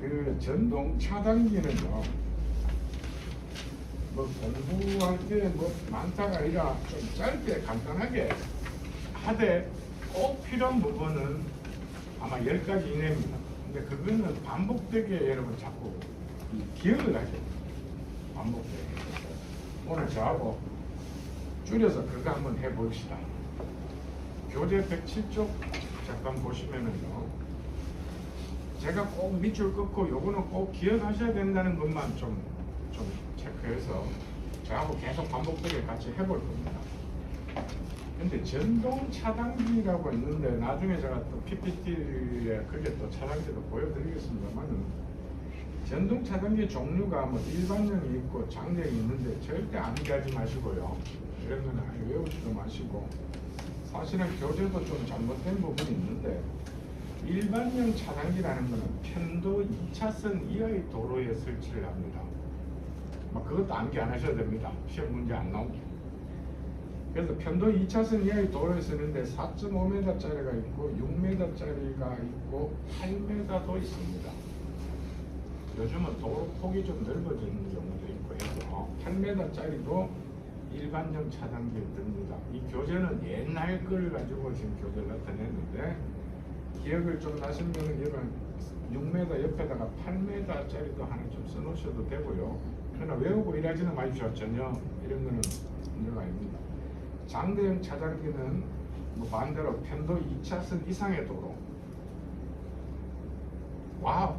그 전동 차단기는요, 뭐 공부할 때 뭐 많다가 아니라 좀 짧게 간단하게 하되 꼭 필요한 부분은 아마 10가지 이내입니다. 근데 그거는 반복되게 여러분 자꾸 기억을 하죠. 반복되게. 오늘 저하고 줄여서 그거 한번 해봅시다. 교재 107쪽 잠깐 보시면은요, 제가 꼭 밑줄 긋고 요거는 꼭 기억하셔야 된다는 것만 좀 체크해서 저하고 계속 반복되게 같이 해볼 겁니다. 근데 전동 차단기라고 있는데 나중에 제가 또 PPT에 그게 또 차단기도 보여드리겠습니다만은, 전동 차단기 종류가 뭐 일반형이 있고 장력이 있는데 절대 암기하지 마시고요. 이런 거는 아예 외우지도 마시고, 사실은 교재도 좀 잘못된 부분이 있는데, 일반형 차단기라는 거는 편도 2차선 이하의 도로에 설치를 합니다. 그것도 암기 안 하셔도 됩니다. 시험 문제 안 나오고. 그래서 편도 2차선 이하의 도로에 쓰는데 4.5m짜리가 있고 6m짜리가 있고 8m도 있습니다. 요즘은 도로 폭이 좀 넓어지는 경우도 있고 해서 8m짜리도 일반형 차단기에 듭니다. 이 교재는 옛날 걸 가지고 지금 교재를 나타냈는데, 기억을 좀 나시면 이런 6m 옆에다가 8m짜리도 하나 좀 써놓으셔도 되고요. 그러나 외우고 일하지는 마십시오. 전혀 이런 거는 문제가 아닙니다. 장대형 차단기는 뭐 반대로 편도 2차선 이상의 도로,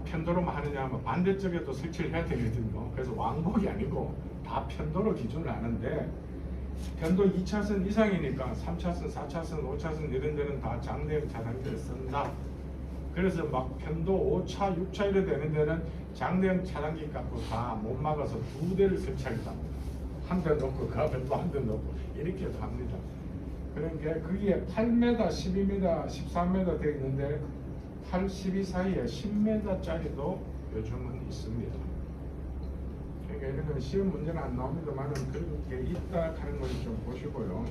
편도로만 하느냐 하면 반대쪽에도 설치를 해야 되거든요. 그래서 왕복이 아니고 다 편도로 기준을 하는데, 편도 2차선 이상이니까 3차선, 4차선, 5차선 이런 데는 다 장대형 차단기를 쓴다. 그래서 막 편도 5차, 6차 이래 되는 데는 장대형 차단기 갖고 다 못 막아서 2대를 설치하기도 합니다. 한 대 놓고 그 앞에 또 한 대 놓고 이렇게도 합니다. 그러니까 거기에 8m, 12m, 13m 되어 있는데 8, 12 사이에 10m짜리도 요즘은 있습니다. 그러니까 이런 건 시험 문제는 안 나옵니다만은 그렇게 있다 하는 걸 좀 보시고요.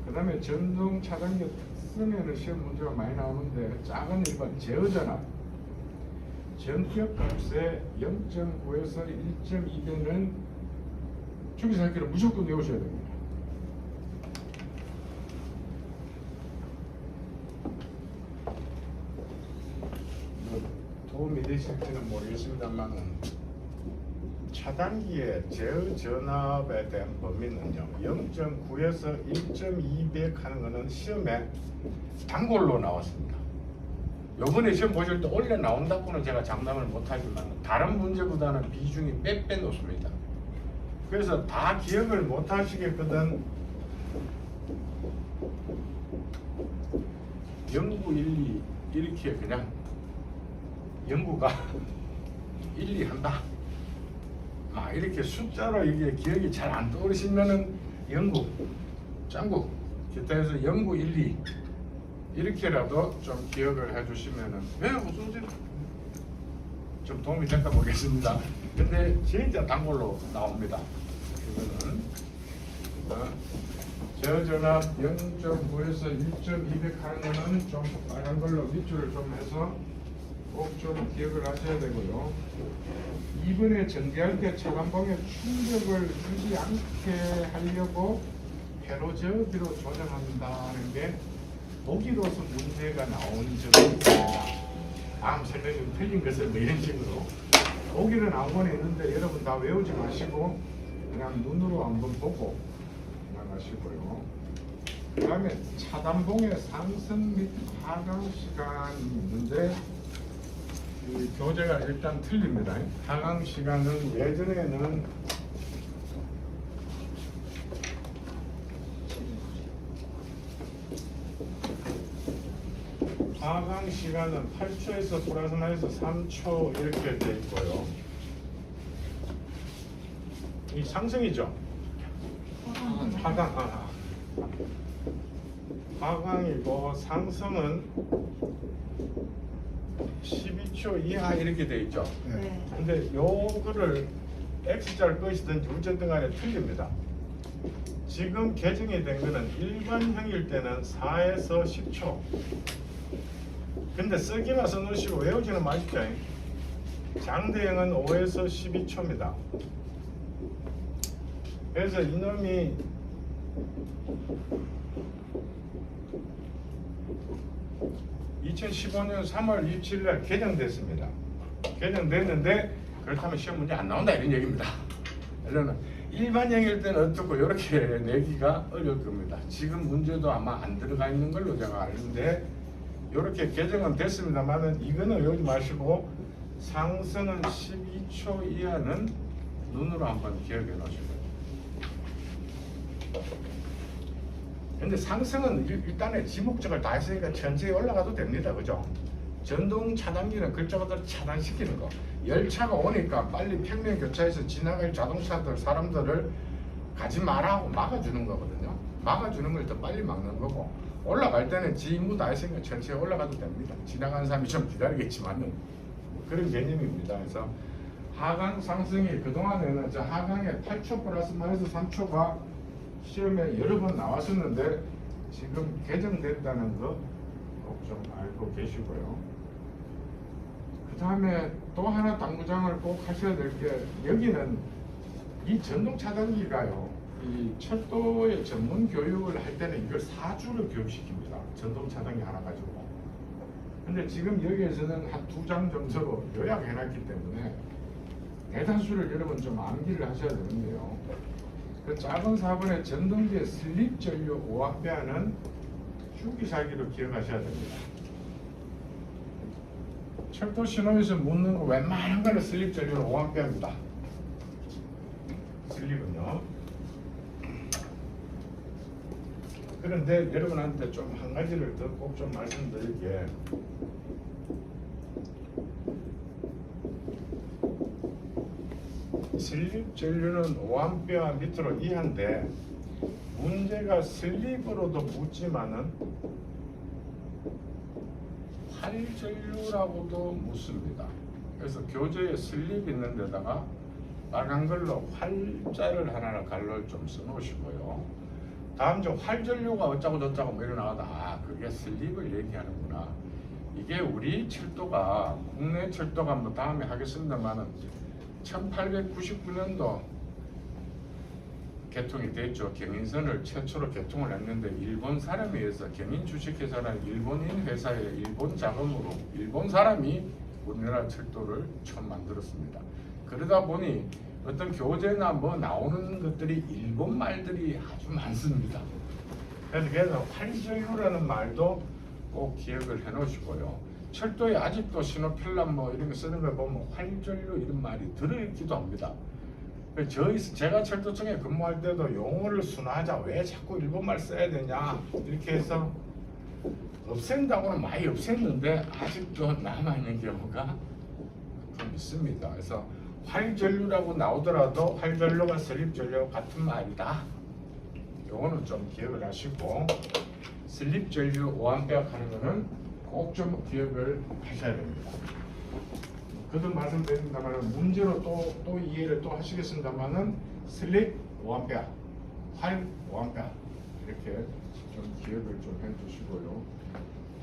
그 다음에 전동 차단기 쓰면은 시험 문제가 많이 나오는데, 작은 1번 제어전압, 전기역 값의 0.9에서 1.2배는 주기살기를 무조건 외우셔야 됩니다. 도움이 되실지는 모르겠습니다만은, 차단기의 제어 전압에 대한 범위는요, 0.9에서 1.200 하는 것은 시험에 단골로 나왔습니다. 요번에 시험 보실 때 원래 나온다고는 제가 장담을 못하지만 다른 문제보다는 비중이 몇 높습니다. 그래서 다 기억을 못하시겠거든. 0.9, 1, 2 이렇게 그냥 연구가 1, 2 한다. 이렇게 숫자로 이게 기억이 잘 안 떠오르시면은 연구, 짱구, 기타 해서 0, 1, 2 이렇게라도 좀 기억을 해주시면은 무슨 좀 도움이 될까 보겠습니다. 근데 진짜 단골로 나옵니다. 이거는 제어전압 0.9에서 1.200 하는 거는 좀 빨간 걸로 밑줄을 좀 해서 꼭 좀 기억을 하셔야 되고요. 이번에 전개할 때 차단봉의 충격을 주지 않게 하려고 회로 제어비로 조정한다는 게 보기로서 문제가 나온 적이 있습니다. 다음 설명이 틀린 것을 뭐 이런 식으로 보기는 아무거나 있는데 여러분 다 외우지 마시고 그냥 눈으로 한번 보고 나가시고요. 그 다음에 차단봉의 상승 및 하강 시간이 있는데, 이 교재가 일단 틀립니다. 하강 시간은 예전에는 하강 시간은 8초에서 플러스 마이너스 3초 이렇게 돼 있고요. 이 상승이죠. 하강이고 상승은 12초 이하 이렇게 돼 있죠. 네. 근데 요거를 X자를 것이든지 어쨌든 간에 틀립니다. 지금 개정이 된 거는 일반형일 때는 4에서 10초. 근데 쓰기만 써놓으시고 외우지는 마십시오. 장대형은 5에서 12초입니다. 그래서 이놈이 (2015년 3월 27일) 날 개정됐습니다. 개정됐는데 그렇다면 시험 문제 안 나온다 이런 얘기입니다. 그러면 일반형일 때는 어떻고 이렇게 내기가 어려울 겁니다. 지금 문제도 아마 안 들어가 있는 걸로 제가 아는데 이렇게 개정은 됐습니다만은 이거는 외우지 마시고 상승은 12초 이하는 눈으로 한번 기억해 놓으시고요. 근데 상승은 일단의 지목적을 다 했으니까 천천히 올라가도 됩니다. 그죠? 전동 차단기는 그쪽으로 차단시키는 거. 열차가 오니까 빨리 평면 교차해서 지나갈 자동차들, 사람들을 가지 마라 하고 막아주는 거거든요. 막아주는 걸 더 빨리 막는 거고, 올라갈 때는 지 임무 다 했으니까 천천히 올라가도 됩니다. 지나가는 사람이 좀 기다리겠지만은 그런 개념입니다. 그래서 하강 상승이 그동안에는 저 하강에 8초 플러스 마이너스 3초가 시험에 여러 번 나왔었는데 지금 개정된다는 거 꼭 좀 알고 계시고요. 그 다음에 또 하나 당구장을 꼭 하셔야 될 게, 여기는 이 전동 차단기가요, 이 철도의 전문 교육을 할 때는 이걸 4주를 교육시킵니다. 전동 차단기 하나 가지고. 근데 지금 여기에서는 한 2장 정도로 요약해놨기 때문에 대다수를 여러분 좀 암기를 하셔야 되는데요. 그 작은 4번의 전동기의 슬립 전류 5A는 주기사기로 기억하셔야 됩니다. 철도 신호에서 묻는 거 웬만한 거는 슬립 전류는 5A입니다. 슬립은요. 그런데 여러분한테 좀 한 가지를 더 꼭 좀 말씀드릴게. 슬립 전류는 5A 밑으로 이하인데 문제가 슬립으로도 묻지만은 활전류라고도 묻습니다. 그래서 교재에 슬립 있는 데다가 빨간 걸로 활자를 하나를 갈로 좀 써놓으시고요. 다음 주 활전류가 어쩌고 저쩌고 뭐 이러나가다, 아, 그게 슬립을 얘기하는구나. 이게 우리 철도가, 국내 철도가 뭐 다음에 하겠습니다만은 1899년도 개통이 됐죠. 경인선을 최초로 개통을 했는데 일본 사람에 의해서, 경인 주식회사라는 일본인 회사의 일본 자금으로 일본 사람이 우리나라 철도를 처음 만들었습니다. 그러다 보니 어떤 교재나 뭐 나오는 것들이 일본 말들이 아주 많습니다. 그래서 활전류라는 말도 꼭 기억을 해 놓으시고요. 철도에 아직도 신호펠람 뭐 이런 거 쓰는 걸 보면 활전류 이런 말이 들어있기도 합니다. 제가 철도청에 근무할 때도 용어를 순화하자, 왜 자꾸 일본말 써야 되냐 이렇게 해서 없앤다고는 많이 없앴는데 아직도 남아있는 경우가 좀 있습니다. 그래서 활전류라고 나오더라도 활전류가 슬립전류와 같은 말이다. 요거는 좀 기억을 하시고, 슬립전류 5A 하는 거는 꼭 좀 기억을 하셔야 됩니다. 그도 말씀드립니다만 문제로 또 이해를 또 하시겠습니다만은 슬립 5A, 활 5A 이렇게 좀 기억을 좀 해주시고요.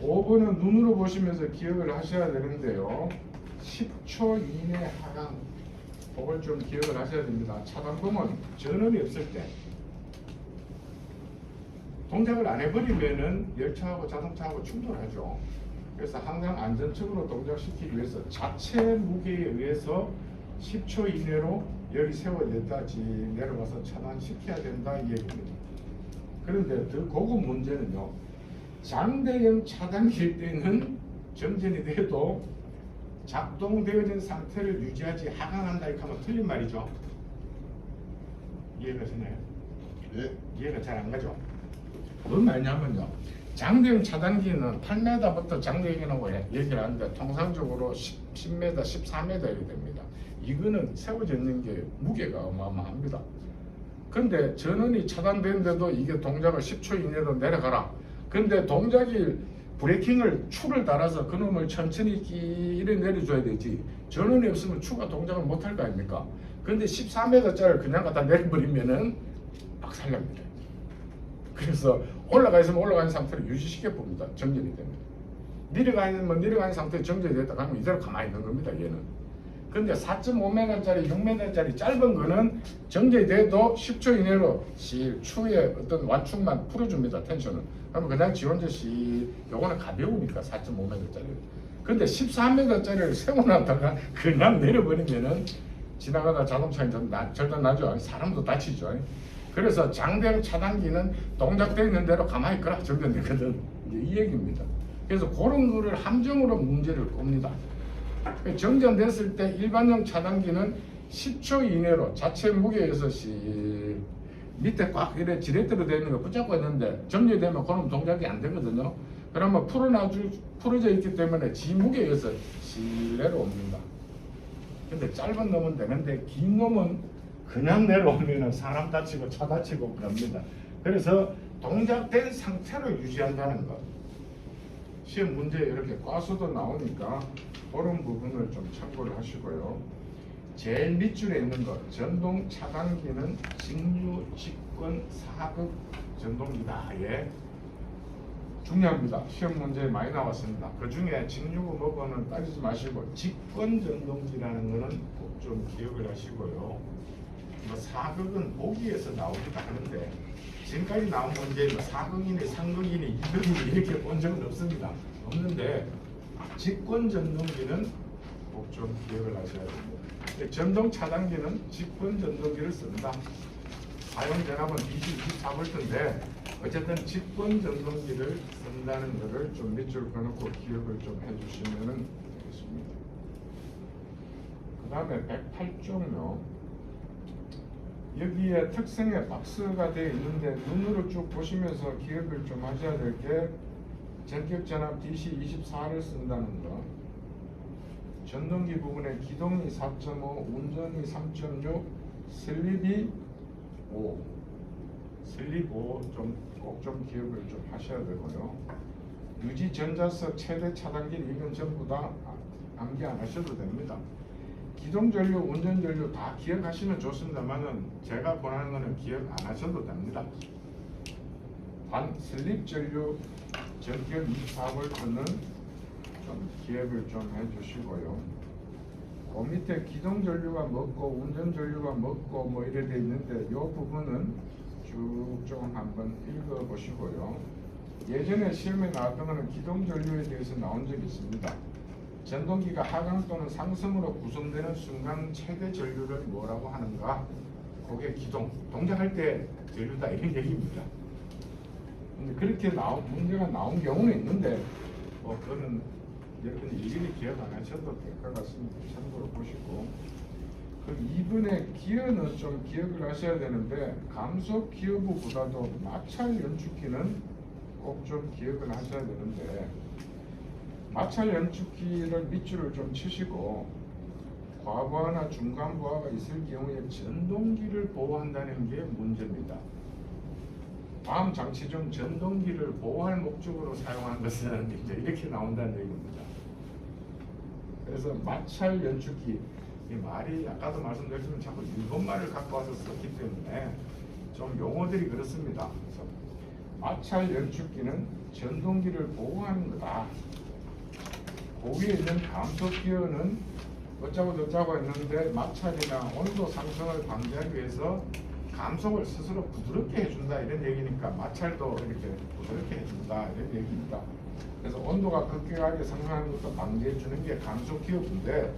5번은 눈으로 보시면서 기억을 하셔야 되는데요. 10초 이내 하강, 그걸 좀 기억을 하셔야 됩니다. 차단봉은 전원이 없을 때 동작을 안 해버리면은 열차하고 자동차하고 충돌하죠. 그래서 항상 안전적으로 동작시키기 위해서 자체 무게에 의해서 10초 이내로 열이 세워졌다지 내려가서 차단시켜야 된다 이 얘기입니다. 그런데 더 고급 문제는요, 장대형 차단기일 때는 정전이 돼도 작동되어진 상태를 유지하지 하강한다 이렇게 하면 틀린 말이죠. 이해가 되나요? 네. 이해가 잘 안 가죠? 뭔 말이냐면요, 장대형 차단기는 8m부터 장대형이라고 얘기를 하는데 통상적으로 10m, 14m 이렇게 됩니다. 이거는 세워져 있는 게 무게가 어마어마합니다. 근데 전원이 차단되는데도 이게 동작을 10초 이내로 내려가라. 근데 동작이 브레이킹을 추를 달아서 그놈을 천천히 이래 내려줘야 되지, 전원이 없으면 추가 동작을 못할 거 아닙니까? 근데 14m짜리를 그냥 갖다 내려버리면은 박살납니다. 그래서 올라가 있으면 올라가는 상태를 유지시켜 봅니다. 정전이 됩니다. 내려가 있는 상태에 정전이 됐다 하면 이대로 가만히 있는 겁니다. 얘는. 근데 4.5m짜리 6m짜리 짧은 거는 정제돼도 10초 이내로 추후에 어떤 완충만 풀어줍니다. 텐션은. 그러면 그냥 지 혼자 요거는 가벼우니까 4.5m짜리. 근데 13m짜리를 세워놨다가 그냥 내려버리면은 지나가다 자동차에 절단 나죠. 사람도 다치죠. 그래서 장대형 차단기는 동작되어 있는 대로 가만히 있거라 정전되거든. 이제 이 얘기입니다. 그래서 그런 거를 함정으로 문제를 꼽니다. 정전됐을 때 일반형 차단기는 10초 이내로 자체 무게에서 밑에 꽉 이래 지렛대로 되어 있는 거 붙잡고 있는데 정리되면 그럼 동작이 안 되거든요. 그러면 풀어져 있기 때문에 지 무게에서 내려옵니다. 근데 짧은 놈은 되는데 긴 놈은 그냥 내려오면 사람 다치고 차 다치고 그럽니다. 그래서 동작된 상태로 유지한다는 것. 시험 문제에 이렇게 과수도 나오니까 그런 부분을 좀 참고를 하시고요. 제일 밑줄에 있는 것, 전동 차단기는 직류, 직권, 사극 전동기다. 예. 중요합니다. 시험 문제에 많이 나왔습니다. 그 중에 직류고 뭐고는 따지지 마시고 직권 전동기라는 거는 꼭 좀 기억을 하시고요. 뭐 사극은 보기에서 나오기도 하는데 지금까지 나온 문제에 뭐 사극이니 상극이니 이극이니 이렇게 본 적은 없습니다. 없는데 직권 전동기는 꼭 좀 기억을 하셔야 됩니다. 전동 차단기는 직권 전동기를 씁니다. 사용 전압은 DC 24V인데 어쨌든 직권 전동기를 쓴다는 것을 좀 밑줄 그어놓고 기억을 좀 해주시면 되겠습니다. 그 다음에 108쪽요. 여기에 특성에 박스가 되어 있는데 눈으로 쭉 보시면서 기억을 좀 하셔야 될 게 전격 전압 DC 24를 쓴다는 거. 전동기 부분에 기동이 4.5, 운전이 3.6, 슬립이 5. 슬립 5 꼭 좀 기억을 좀 하셔야 되고요. 유지 전자석 최대 차단기 이건 전부 다 암기 안 하셔도 됩니다. 기동 전류, 운전 전류 다 기억하시면 좋습니다만은 제가 권하는 거는 기억 안 하셔도 됩니다. 단 슬립 전류 전격 24V는 좀 기억을 좀 해주시고요. 그 밑에 기동 전류가 뭐고 운전 전류가 뭐고 뭐 이래 돼 있는데 이 부분은 쭉 좀 한번 읽어보시고요. 예전에 시험에 나왔던 거는 기동 전류에 대해서 나온 적이 있습니다. 전동기가 하강 또는 상승으로 구성되는 순간 최대 전류를 뭐라고 하는가? 그게 기동, 동작할 때 전류다 이런 얘기입니다. 근데 그렇게 문제가 나온 경우는 있는데 그거는 여러분이 일일이 기억 안 하셔도 될 것 같습니다. 참고로 보시고 그 2번의 기어는 좀 기억을 하셔야 되는데 감속 기어부보다도 마찰 연축기는 꼭 좀 기억을 하셔야 되는데 마찰 연축기를 밑줄을 좀 치시고 과부하나 중간부하가 있을 경우에 전동기를 보호한다는 게 문제입니다. 다음 장치 중 전동기를 보호할 목적으로 사용하는 것은 이제 이렇게 나온다는 얘기입니다. 그래서 마찰 연축기 이 말이 아까도 말씀드렸지만 자꾸 일본말을 갖고 와서 썼기 때문에 좀 용어들이 그렇습니다. 그래서 마찰 연축기는 전동기를 보호하는 거다. 그 위에 있는 감속 기어는 어쩌고 저쩌고 했는데 마찰이나 온도 상승을 방지하기 위해서 감속을 스스로 부드럽게 해준다 이런 얘기니까 마찰도 이렇게 부드럽게 해준다 이런 얘기입니다. 그래서 온도가 급격하게 상승하는 것도 방지해주는 게 감속 기어인데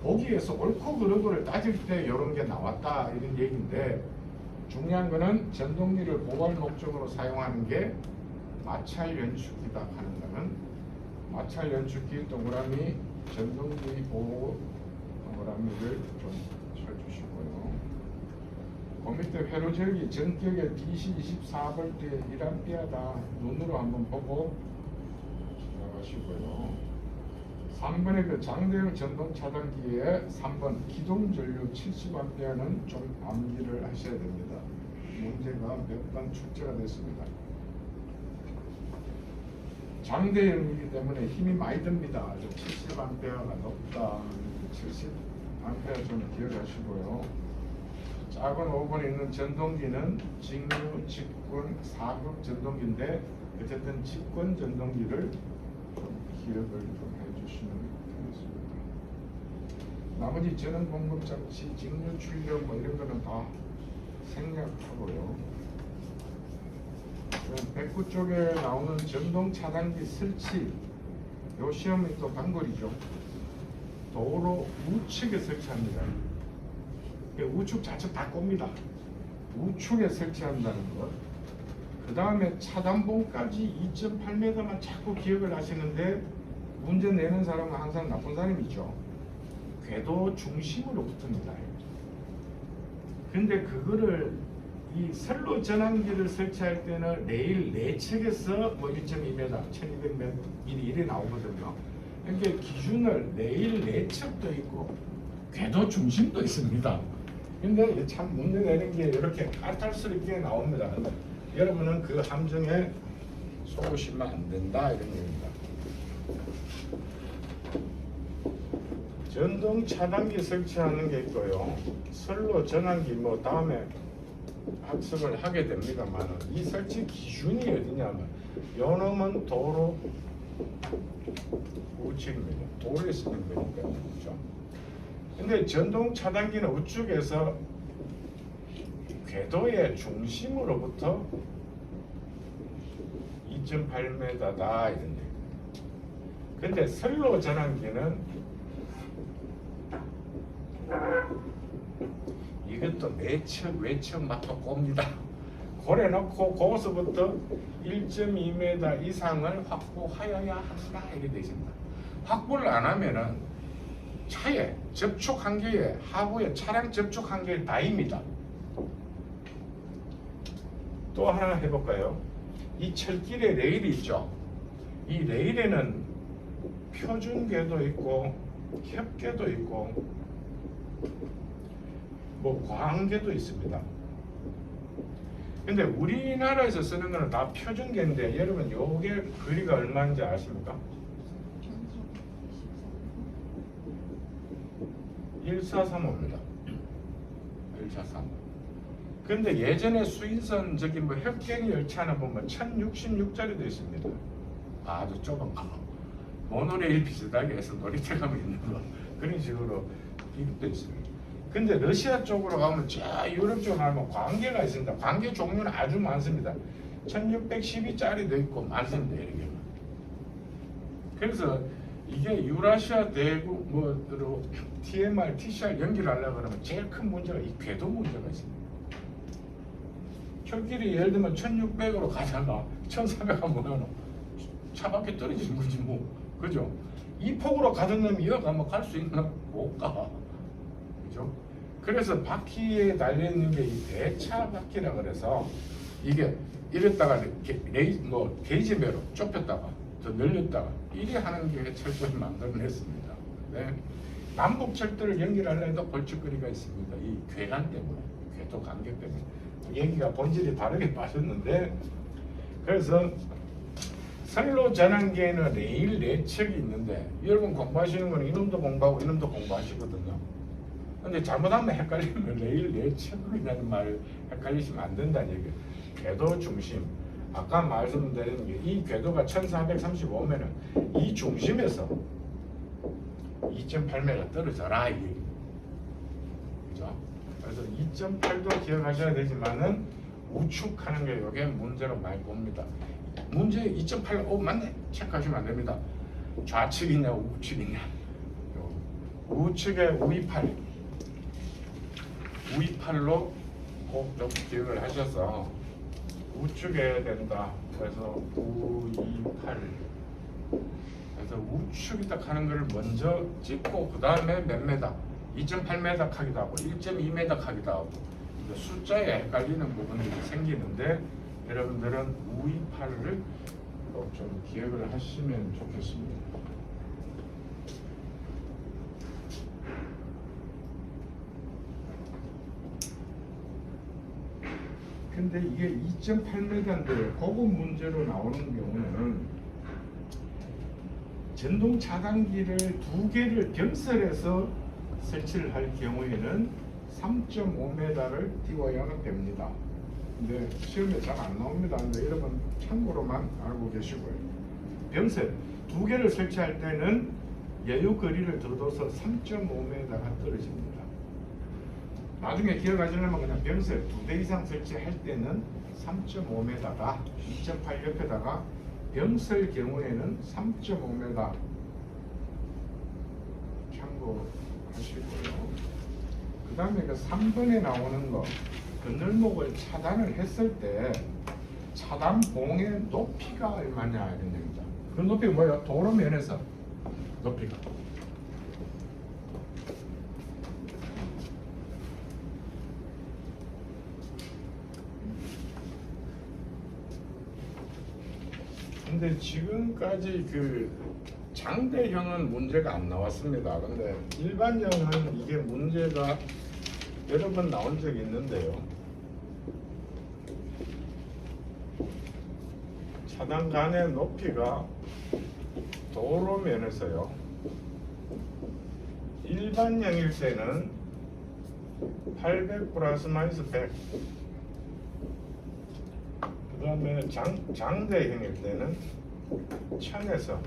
보기에서 옳고 그르고를 따질 때 이런 게 나왔다 이런 얘기인데 중요한 거는 전동기를 보호할 목적으로 사용하는 게 마찰 연축기다 하는 거는 마찰 연축기 동그라미 전동기 보호 동그라미를 좀 쳐주시고요. 그 밑에 회로제역이 전격의 DC 24V에 1A다 눈으로 한번 보고 지나가시고요. 3번의 그 장대형 전동 차단기에 3번 기동 전류 70A는 좀 암기를 하셔야 됩니다. 문제가 몇 번 출제가 됐습니다. 장대형이기 때문에 힘이 많이 듭니다. 70A가 높다. 70A 좀 기억하시고요. 작은 5번에 있는 전동기는 직류, 직권, 사극 전동기인데 어쨌든 직권 전동기를 좀 기억을 좀 해주시면 되겠습니다. 나머지 전원 공급 장치, 직류 출력 뭐 이런 거는 다 생략하고요. 백구 쪽에 나오는 전동 차단기 설치, 요 시험이 또 단골이죠. 도로 우측에 설치합니다. 우측 좌측 다 꼽니다. 우측에 설치한다는 것. 그 다음에 차단봉까지 2.8m만 자꾸 기억을 하시는데 문제 내는 사람은 항상 나쁜 사람이죠. 궤도 중심으로 붙습니다. 근데 그거를 이 선로 전환기를 설치할 때는 레일 내측에서 뭐 1.2m, 1200m 이래 나오거든요. 그러니까 기준을 레일 내측도 있고 궤도 중심도 있습니다. 근데 참 문제 내는 게 이렇게 까탈스럽게 나옵니다. 여러분은 그 함정에 속으시면 안 된다 이런 얘기입니다. 전동 차단기 설치하는 게 있고요. 선로 전환기 뭐 다음에 학습을 하게 됩니다만 이 설치 기준이 어디냐면 요놈은 도로 우측입니다. 도로에 쓰는 거니까 그렇죠. 근데 전동 차단기는 우측에서 궤도의 중심으로부터 2.8m다 이런 얘기. 근데 선로 전환기는 이것도 내측 외측 맞춰 꼽니다. 고래 놓고 거기서부터 1.2m 이상을 확보하여야 한다 이렇게 되어 있습니다. 확보를 안 하면은 차에 접촉 한계에 하부에 차량 접촉 한계에 다입니다. 또 하나 해볼까요? 이 철길에 레일이 있죠. 이 레일에는 표준궤도 있고 협궤도 있고 뭐 광계도 있습니다. 근데 우리나라에서 쓰는 거는 다 표준계인데 여러분 요게 거리가 얼마인지 아십니까? 1435입니다. 1435. 근데 예전에 수인선 저기 뭐 협갱 열차는 보면 1066짜리도 있습니다. 아주 좁은 거. 모노레일 비슷하게 해서 놀이터 가면 있는 거. 그런 식으로 이것도 있습니다. 근데 러시아 쪽으로 가면 저 유럽 쪽으로 가면 광계가 있습니다. 광계 종류는 아주 많습니다. 1612짜리도 있고 많습니다. 이렇게. 그래서 이게 유라시아 대국 뭐로 TMR, TCR 연결하려고 그러면 제일 큰 문제가 이 궤도 문제가 있습니다. 철길이 예를 들면 1600으로 가다가 1400 하면 차 밖에 떨어지는 거지 뭐. 그죠? 이 폭으로 가던 놈이 이어가면 갈 수 있나? 못 가. 그죠? 그래서 바퀴에 달려있는 게 이 대차 바퀴라 그래서 이게 이랬다가 뭐 게이지배로 좁혔다가 더 늘렸다가 이래 하는 게 철도를 만들어냈습니다. 네. 남북 철도를 연결하려도 벌칙거리가 있습니다. 이 궤관 때문에, 궤도 간격 때문에. 얘기가 본질이 다르게 빠졌는데 그래서 선로 전환기에는 레일 내측이 있는데 여러분 공부하시는 거는 이놈도 공부하고 이놈도 공부하시거든요. 근데 잘못하면 헷갈리면 레일 내측이라는 말 헷갈리시면 안 된다는 얘기예요. 궤도 중심. 아까 말씀드린 게 이 궤도가 1435면은 이 중심에서 2.8m 떨어져라 이 얘기입니다. 그죠? 그래서 2.8도 기억하셔야 되지만은 우측하는 게 이게 문제로 많이 봅니다. 문제 2.8, 맞네. 체크하시면 안 됩니다. 좌측이냐 우측이냐. 우측에 우이팔. 우이팔로 꼭 좀 기억을 하셔서 우측에 된다. 그래서 우이팔. 그래서 우측이 딱 하는 걸 먼저 짚고 그 다음에 몇 메다. 2.8m 하기도 하고 1.2m 하기도 하고 숫자에 헷갈리는 부분들이 생기는데 여러분들은 우이팔을 꼭 좀 기억을 하시면 좋겠습니다. 근데 이게 2.8m인데 고급 문제로 나오는 경우는 전동 차단기를 두 개를 병설해서 설치를 할 경우에는 3.5m를 띄워야 됩니다. 근데 시험에 잘 안 나옵니다. 근데 여러분 참고로만 알고 계시고요. 병설 두 개를 설치할 때는 여유 거리를 둬둬서 3.5m가 떨어집니다. 나중에 기억하시려면 그냥 병설 2대 이상 설치할 때는 3.5m가 2.8 옆에다가 병설 경우에는 3.5m 참고하시고요. 그 다음에 그 3번에 나오는 거 그늘목을 차단을 했을 때 차단봉의 높이가 얼마냐 이런 얘기죠. 그 높이가 뭐예요? 도로면에서 높이가. 근데 지금까지 그 장대형은 문제가 안 나왔습니다. 근데 일반형은 이게 문제가 여러 번 나온 적이 있는데요. 차단 간의 높이가 도로면에서요. 일반형일 때는 800 플러스 마이너스 100. 그 다음에 장대형일 때는 1000에서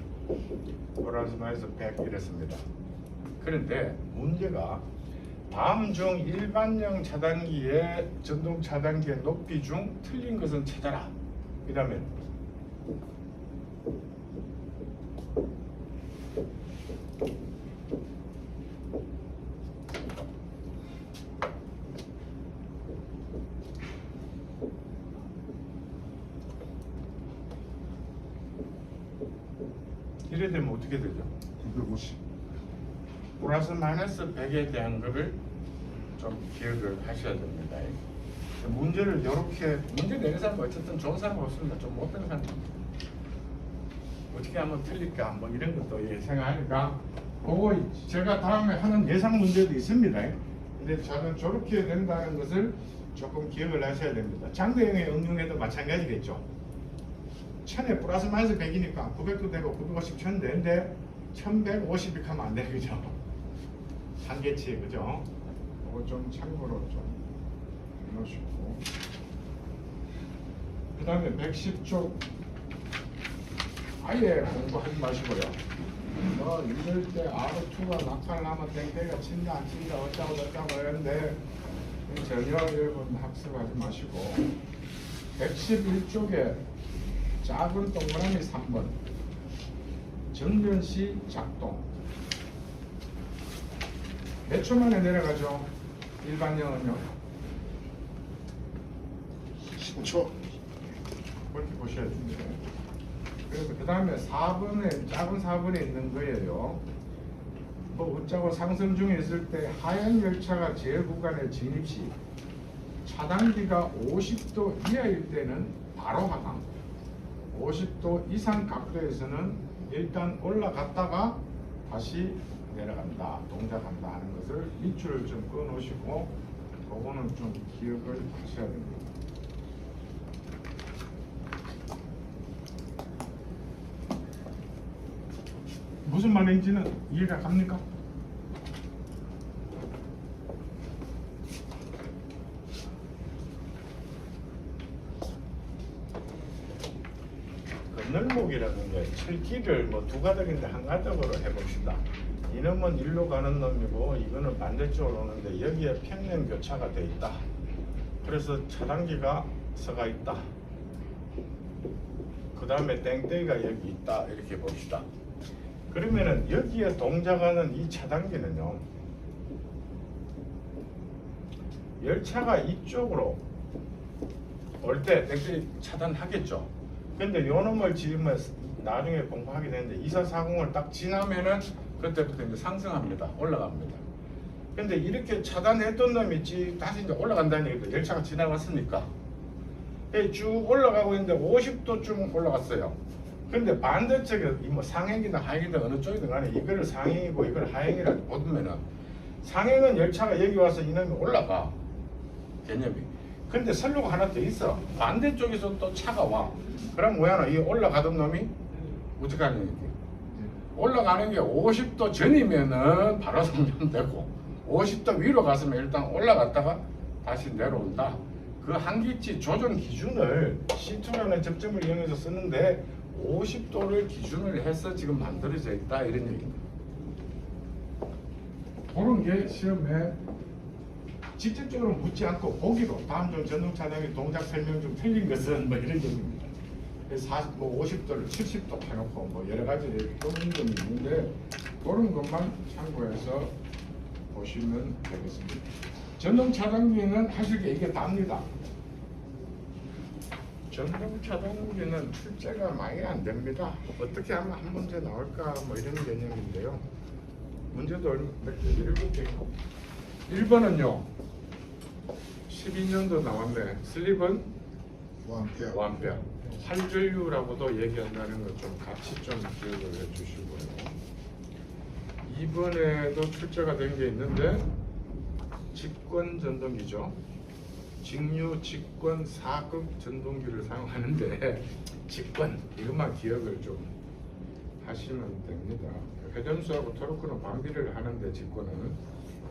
플러스 마이너스 100 이랬습니다. 그런데 문제가 다음 중 일반형 차단기의 전동 차단기의 높이 중 틀린 것은 찾아라. 이라면 이래 되면 어떻게 되죠? 950. 플러스 마이너스 100에 대한 거를 좀 기억을 하셔야 됩니다. 문제를 이렇게 문제 내는 사람은 어쨌든 좋은 사람은 없습니다. 좀 못된 사람 어떻게 하면 틀릴까 뭐 이런 것도 예상하니까 그거 제가 다음에 하는 예상 문제도 있습니다. 근데 저는 저렇게 된다는 것을 조금 기억을 하셔야 됩니다. 장대형의 응용에도 마찬가지겠죠. 1000에 플러스 마이너스 100이니까 900도 되고 950, 1000 되는데 1150이 하면 안 되는 거죠. 한계치 그죠? 그거 좀 참고로 좀 해놓으시고 그 다음에 110쪽 아예 공부하지 마시고요. 뭐 이럴 때 R2가 낙하하면 땡땡이가 친다 안 친다 어쩌고 저쩌고 하는데 전혀 여러분 학습하지 마시고 111쪽에 작은 동그라미 3번 정전시 작동 몇 초 만에 내려가죠? 일반형은요? 15초. 그렇게 보셔야 됩니다. 그래서 그 다음에 4번에 작은 4번에 있는 거예요. 뭐 웃자고 상승 중에 있을 때 하얀 열차가 제일 구간에 진입 시 차단기가 50도 이하일 때는 바로 하강 50도 이상 각도에서는 일단 올라갔다가 다시 내려간다 동작한다 하는 것을 밑줄을 좀 그어 놓으시고 그거는 좀 기억을 하셔야 됩니다. 무슨 말인지는 이해가 갑니까? 건널목이라든가 철길을 뭐 두 가닥인데 한 가닥으로 해봅시다. 이놈은 일로 가는 놈이고 이거는 반대쪽으로 오는데 여기에 평면 교차가 돼 있다. 그래서 차단기가 서가 있다. 그 다음에 땡땡이가 여기 있다. 이렇게 봅시다. 그러면은 여기에 동작하는 이 차단기는요, 열차가 이쪽으로 올 때 땡땡이 차단하겠죠. 근데 요 놈을 지금 나중에 공부하게 되는데 2440을 딱 지나면은 그때부터 이제 상승합니다. 올라갑니다. 근데 이렇게 차단했던 놈이 다시 이제 올라간다는 얘기도 열차가 지나갔으니까 쭉 올라가고 있는데 50도쯤 올라갔어요. 근데 반대쪽에 뭐 상행이든 하행이든 어느 쪽이든 간에 이거를 상행이고 이걸 하행이라고 보면은 상행은 열차가 여기 와서 이놈이 올라가 개념이. 근데 선로가 하나 더 있어. 반대쪽에서 또 차가 와. 그럼 뭐야? 이 올라가던 놈이 어떻게 하는 얘기? 올라가는 게 50도 전이면은 바로 상전되고 50도 위로 갔으면 일단 올라갔다가 다시 내려온다. 그 한계치 조정 기준을 C2라는 접점을 이용해서 쓰는데 50도를 기준을 해서 지금 만들어져 있다 이런 얘기입니다. 그런 게 시험에 직접적으로 묻지 않고 보기로 다음 중 전동 차량의 동작 설명 중 틀린 것은 뭐 이런 점입니다. 50도를 70도 해놓고 뭐 여러 가지 그런 점이 있는데 그런 것만 참고해서 보시면 되겠습니다. 전동 차량기는 하실 게 이게 답니다. 전동 차량기는 출제가 많이 안 됩니다. 어떻게 하면 한 문제 나올까 뭐 이런 개념인데요. 문제도 몇 개, 7개 있고 1번은요 12년도 나왔네. 슬립은 5A. 5A. 활전류라고도 얘기한다는 것 좀 같이 좀 기억을 해주시고요. 2번에도 출제가 된 게 있는데 직권 전동기죠. 직류, 직권, 사극 전동기를 사용하는데 직권 이것만 기억을 좀 하시면 됩니다. 회전수하고 토르크는 반비를 하는데 직권은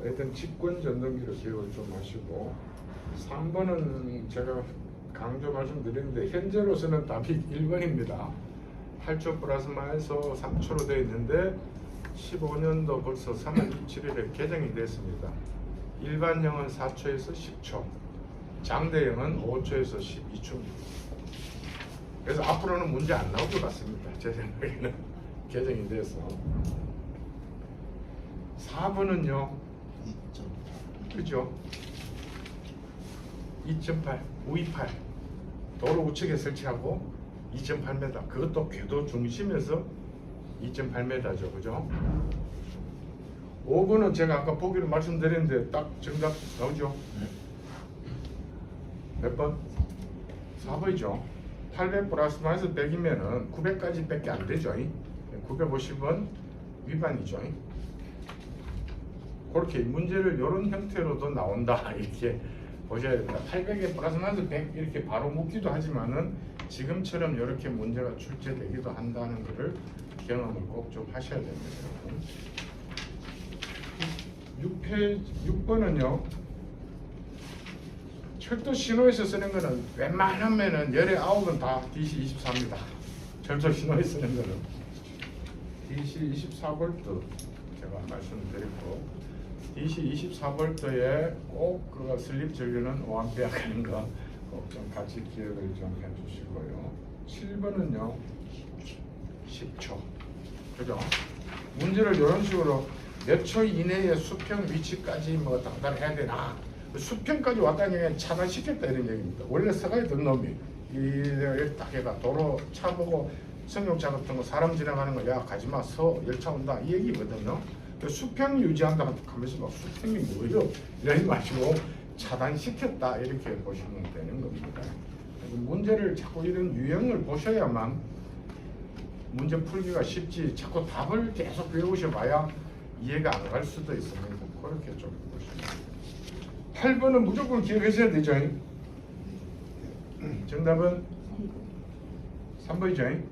일단 직권 전동기로 기억을 좀 하시고 3번은 제가 강조 말씀드리는데 현재로서는 답이 1번입니다. 8초 플러스 마이너스 3초로 되어 있는데 15년도 벌써 3월 27일에 개정이 됐습니다. 일반형은 4초에서 10초, 장대형은 5초에서 12초입니다. 그래서 앞으로는 문제 안 나올 것 같습니다. 제 생각에는 개정이 돼서 4번은요 2.8. 그죠? 2.8, 528 도로 우측에 설치하고 2.8m 그것도 궤도 중심에서 2.8m죠, 그죠? 5번은 제가 아까 보기로 말씀드렸는데 딱 정답 나오죠? 몇 번? 4번이죠. 800 플러스 마이너스 100이면은 900까지 밖에 안 되죠. 950은 위반이죠. 그렇게 문제를 이런 형태로도 나온다 이렇게 보셔야 됩니다. 800에 플러스 마이너스 100 이렇게 바로 묻기도 하지만은 지금처럼 이렇게 문제가 출제되기도 한다는 것을 경험을 꼭 좀 하셔야 됩니다. 6번은요 철도 신호에서 쓰는 거는 웬만하면은 열의 9은 다 DC24입니다. 철도 신호에 쓰는 거는 DC24V 제가 말씀드렸고 DC24V에 꼭 그 슬립 전류는 5A 하는 거 꼭 좀 같이 기억을 좀 해주시고요. 7번은요 10초 그죠? 문제를 이런 식으로 몇 초 이내에 수평 위치까지 뭐 당달해야 되나 수평까지 왔다는 게 차단시켰다 이런 얘기입니다. 원래 서가에 든 놈이 이렇게 딱 해가 도로 차 보고 승용차 같은 거 사람 지나가는 거 야 가지마 서 열차 온다 이 얘기거든요. 수평 유지한다 하면서 막 수평이 뭐예요? 이러지 마시고 차단시켰다 이렇게 보시면 되는 겁니다. 문제를 자꾸 이런 유형을 보셔야만 문제 풀기가 쉽지 자꾸 답을 계속 배우셔봐야 이해가 안 갈 수도 있습니다. 그렇게 좀 보시면 8번은 무조건 기억하셔야 되죠. 정답은 3번이죠.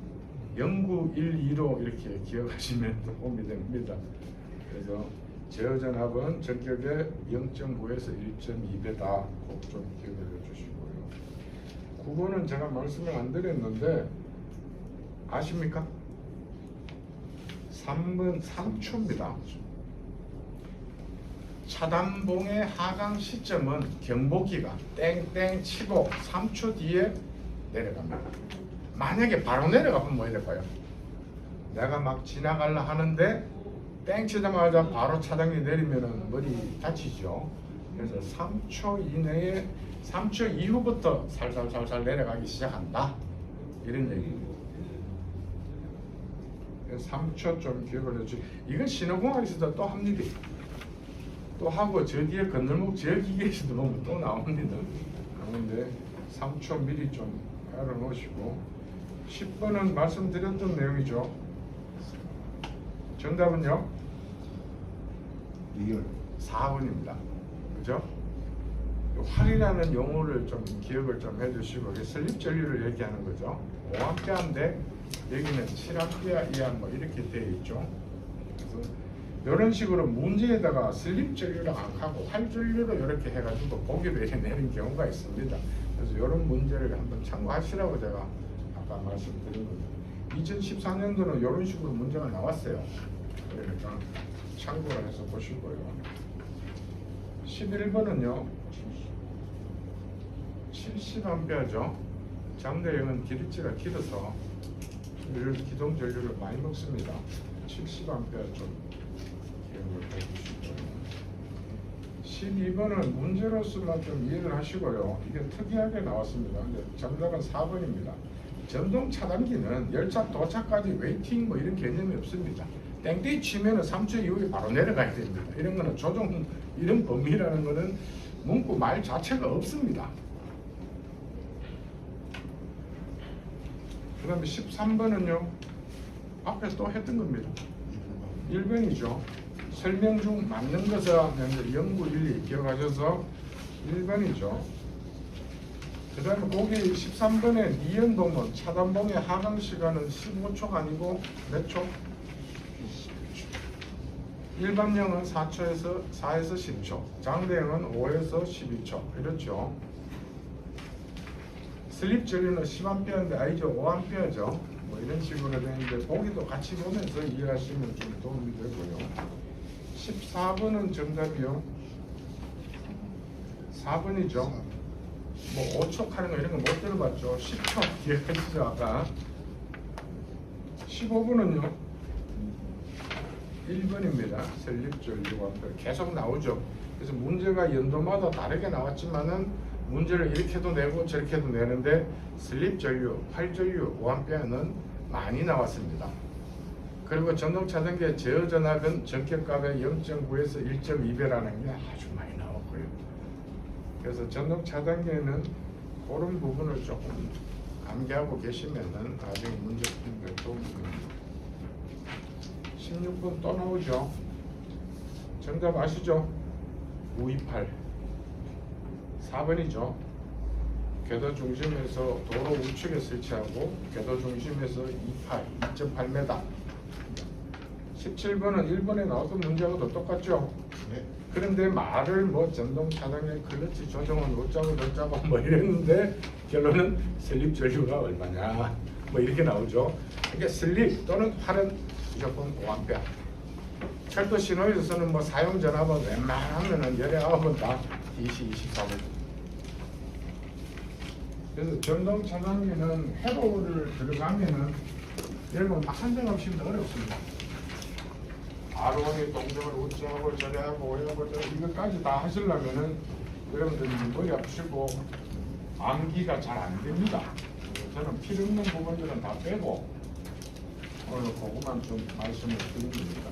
0912로 이렇게 기억하시면 도움이 됩니다. 그래서 제어전압은 전격의 0.9에서 1.2배다. 꼭 좀 기억을 해주시고요. 9번은 제가 말씀을 안 드렸는데 아십니까? 3번 3초입니다. 차단봉의 하강 시점은 경보기가 땡땡 치고 3초 뒤에 내려갑니다. 만약에 바로 내려가면 뭐 해야 될까요? 내가 막 지나가려 하는데 땡 치자마자 바로 차단기 내리면 머리 다치죠. 그래서 3초 이내에 3초 이후부터 살살살살 내려가기 시작한다. 이런 얘기입니다. 3초 좀 기억을 해주세요. 이건 신호공학에서도 또 합니다. 또 하고 저 뒤에 건널목 제어기계에서도 보면 또 나옵니다. 그런데 3초 미리 좀 알아놓으시고 10번은 말씀드렸던 내용이죠. 정답은요? 리얼 4번입니다. 그죠? 활이라는 용어를 좀 기억을 좀 해주시고 슬립 전류를 얘기하는 거죠. 5A인데 여기는 7A 이하 뭐 이렇게 되어 있죠. 그래서 이런 식으로 문제에다가 슬립 전류를 안 하고 활 전류로 이렇게 해가지고 보기로 내는 경우가 있습니다. 그래서 이런 문제를 한번 참고하시라고 제가 아까 말씀드린 겁니다. 2014년도는 이런 식으로 문제가 나왔어요. 그러니까 참고를 해서 보시고요. 11번은요 70A죠. 장내형은 기립지가 길어서 기동 전류를 많이 먹습니다. 70A 좀 기억을 해주시고요. 12번은 문제로서만 좀 이해를 하시고요. 이게 특이하게 나왔습니다. 근데 정답은 4번입니다. 전동 차단기는 열차 도착까지 웨이팅 뭐 이런 개념이 없습니다. 땡땡이 치면은 3초 이후에 바로 내려가야 됩니다. 이런 거는 조종 이런 범위라는 거는 문구 말 자체가 없습니다. 그 다음에 13번은요 앞에 또 했던 겁니다. 1번이죠. 설명 중 맞는 것은 연구 일리 기억하셔서 1번이죠. 그 다음에 거기 13번에 니은봉은 차단봉의 하강 시간은 15초가 아니고 몇 초? 일반형은 4에서 10초, 장대형은 5에서 12초 이렇죠. 슬립 전류는 10A인데 아니죠, 5A죠. 뭐 이런 식으로 되는데 보기도 같이 보면서 이해하시면 좀 도움이 되고요. 14번은 정답이요. 4번이죠. 뭐 5초 하는 거 이런 거 못 들어봤죠. 10초 기억하시죠 아까. 15번은요. 1번입니다. 설립 전류와 계속 나오죠. 그래서 문제가 연도마다 다르게 나왔지만은 문제를 이렇게도 내고 저렇게도 내는데 슬립 전류, 활전류, 5A는 많이 나왔습니다. 그리고 전동 차단기의 제어 전압은 전격값의 0.9에서 1.2배라는 게 아주 많이 나왔고요. 그래서 전동 차단기에는 그런 부분을 조금 감개하고 계시면은 나중에 문제 푸는 데 도움이 됩니다. 16번 또 나오죠. 정답 아시죠? 528 4번이죠. 궤도 중심에서 도로 우측에 설치하고 궤도 중심에서 2.8m. 17번은 1번에 나왔던 문제하고도 똑같죠. 네. 그런데 말을 뭐 전동 차단기 클러치 조정은 어쩌고 뭐 이랬는데 결론은 슬립 전류가 얼마냐 뭐 이렇게 나오죠. 그러니까 슬립 또는 활은 무조건 5A. 철도 신호에서는 뭐 사용 전압은 웬만하면은 19번 다 DC 24V. 그래서 전동 차단기는 회로를 들어가면은 여러분 막 한정 없이 어렵습니다. 아론이 동작을 어찌하고 저래하고 오해하고 이것까지 다 하시려면은 여러분들 머리 아프시고 암기가 잘 안 됩니다. 저는 필요 없는 부분들은 다 빼고 오늘 그것만 좀 말씀을 드립니다.